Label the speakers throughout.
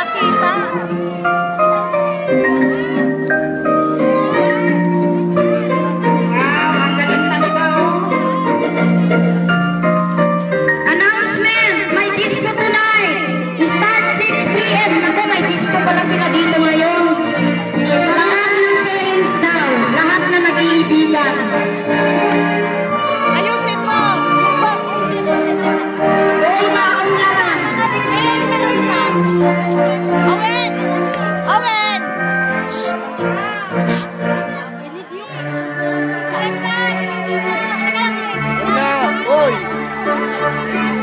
Speaker 1: nakita.
Speaker 2: Wow, ang galing talaga, oh. Announcement! May disco tonight! Start 6 p.m. Naku, may disco pala sila dito ngayon. Lahat ng parents daw, lahat na nag-iibigan.
Speaker 1: Ayusin mo.
Speaker 2: Uy, baon naman.
Speaker 1: Owen! Owen!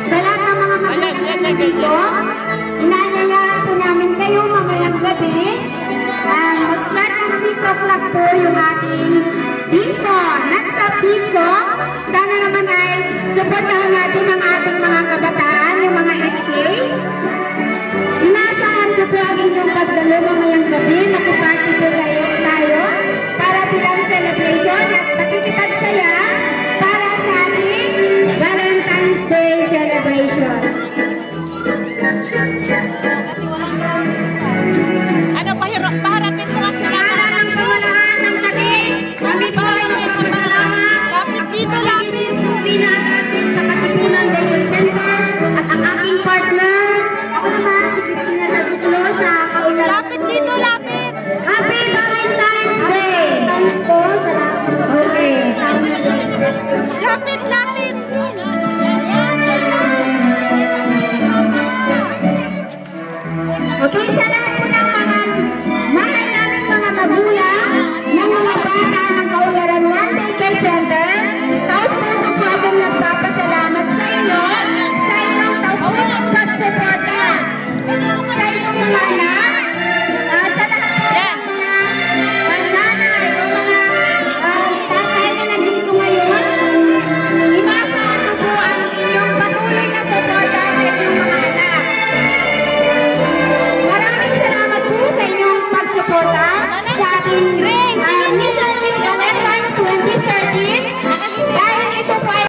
Speaker 2: Sa lahat ng mga magulang dito, inanyayaan po namin kayo mamayang gabi. Mag-start ng 6 o'clock po yung ating disco. Next up disco, sana naman ay supportahan natin ang ating mga kabataan, yung mga SK. Inaasahan ko po ang inyong pagdalo mamayang gabi. Makiparty po tayo para bilang celebration at makikipagsaya para sa ating Valentine's Day celebration.
Speaker 1: Ano, paharapin mo kasi
Speaker 2: Sa ngalan ng pamalaan ng Taguig, kami po ay nagpapasalamat
Speaker 1: Lapit dito,
Speaker 2: sa
Speaker 1: lapit.
Speaker 2: Mrs. Kumpina Agasit sa Katipunan Daycare Center at ang aking partner, ako naman si Christina Tagutulo sa Kaulalan.
Speaker 1: Lapit dito, lapit.
Speaker 2: Happy Valentine's Day! Thanks po sa lahat. Okay.
Speaker 1: Lapit, lapit.
Speaker 2: Okay, sa lahat po ng mga mahal namin mga magulang ng mga bata ng Kaularan 1 Daycare Center, taos puso po akong nagpapasalamat sa inyo, sa inyong taos pusong pagsuporta, sa inyong mga anak, sa lahat po ng mga nanay o mga tatay na nandito ngayon. Inaasahan ko po ang inyong patuloy na suporta sa inyong mga anak. Maraming salamat po sa inyong pagsuporta sa ating